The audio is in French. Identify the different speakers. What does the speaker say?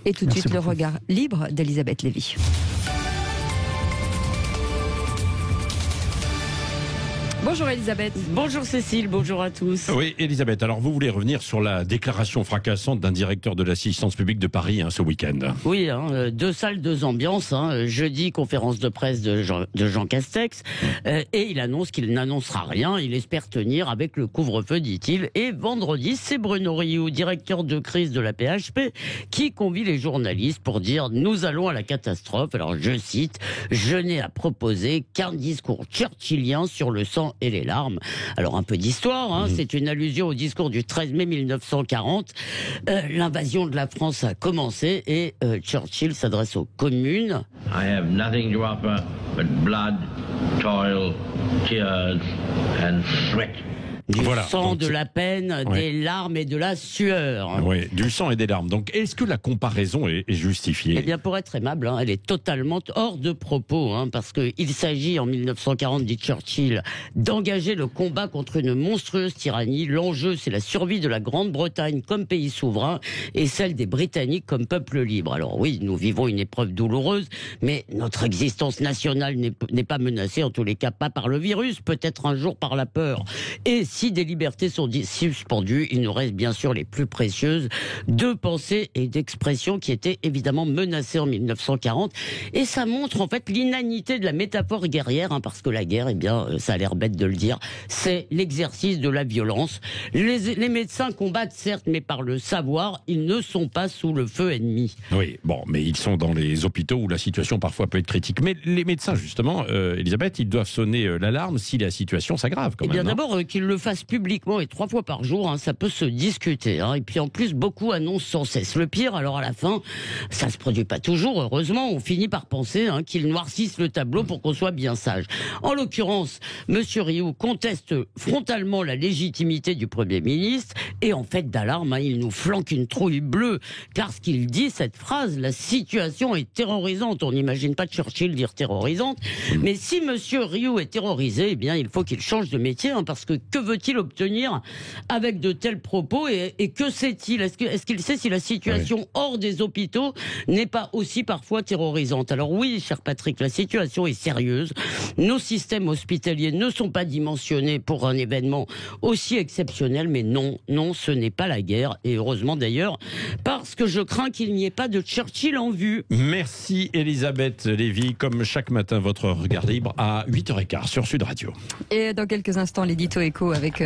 Speaker 1: Et tout de suite, le regard libre d'Elisabeth Lévy. Bonjour Elisabeth.
Speaker 2: Bonjour Cécile, bonjour à tous.
Speaker 3: Oui, Elisabeth, alors vous voulez revenir sur la déclaration fracassante d'un directeur de l'assistance publique de Paris ce week-end.
Speaker 2: Oui, 2 salles, 2 ambiances. Jeudi, conférence de presse de Jean Castex. Et il annonce qu'il n'annoncera rien. Il espère tenir avec le couvre-feu, dit-il. Et vendredi, c'est Bruno Rioux, directeur de crise de la PHP, qui convie les journalistes pour dire « Nous allons à la catastrophe ». Alors je cite « Je n'ai à proposer qu'un discours churchillien sur le sang et les larmes ». Alors un peu d'histoire, c'est une allusion au discours du 13 mai 1940. L'invasion de la France a commencé et Churchill s'adresse aux communes.
Speaker 4: I have nothing to offer but blood, toil, tears and sweat.
Speaker 2: Du
Speaker 3: Voilà,
Speaker 2: sang,
Speaker 3: donc
Speaker 2: de la peine, des larmes et de la sueur.
Speaker 3: Oui, du sang et des larmes. Donc, est-ce que la comparaison est justifiée?
Speaker 2: Eh bien, pour être aimable, elle est totalement hors de propos, parce qu'il s'agit, en 1940, dit Churchill, d'engager le combat contre une monstrueuse tyrannie. L'enjeu, c'est la survie de la Grande-Bretagne comme pays souverain et celle des Britanniques comme peuple libre. Alors oui, nous vivons une épreuve douloureuse, mais notre existence nationale n'est pas menacée, en tous les cas pas par le virus, peut-être un jour par la peur. Et si des libertés sont suspendues, il nous reste bien sûr les plus précieuses de pensée et d'expression qui étaient évidemment menacées en 1940. Et ça montre en fait l'inanité de la métaphore guerrière, parce que la guerre, eh bien, ça a l'air bête de le dire, c'est l'exercice de la violence. Les médecins combattent certes, mais par le savoir, ils ne sont pas sous le feu ennemi.
Speaker 3: Oui, bon, mais ils sont dans les hôpitaux où la situation parfois peut être critique. Mais les médecins, justement, Elisabeth, ils doivent sonner l'alarme si la situation s'aggrave quand même.
Speaker 2: Eh bien d'abord, qu'ils le fassent publiquement et 3 fois par jour, ça peut se discuter. Et puis en plus, beaucoup annoncent sans cesse. Le pire, alors à la fin, ça se produit pas toujours, heureusement, on finit par penser qu'ils noircissent le tableau pour qu'on soit bien sage. En l'occurrence, Monsieur Rioux conteste frontalement la légitimité du Premier ministre et en fait d'alarme, il nous flanque une trouille bleue. Car ce qu'il dit, cette phrase, la situation est terrorisante. On n'imagine pas Churchill dire terrorisante. Mais si Monsieur Rioux est terrorisé, eh bien il faut qu'il change de métier, parce que veut-il obtenir avec de tels propos et que sait-il? Est-ce qu'il sait si la situation hors des hôpitaux n'est pas aussi parfois terrorisante? Alors oui, cher Patrick, la situation est sérieuse. Nos systèmes hospitaliers ne sont pas dimensionnés pour un événement aussi exceptionnel, mais non, ce n'est pas la guerre. Et heureusement d'ailleurs, parce que je crains qu'il n'y ait pas de Churchill en vue.
Speaker 3: Merci Elisabeth Lévy. Comme chaque matin, votre regard libre à 8h15 sur Sud Radio.
Speaker 1: Et dans quelques instants, l'édito écho avec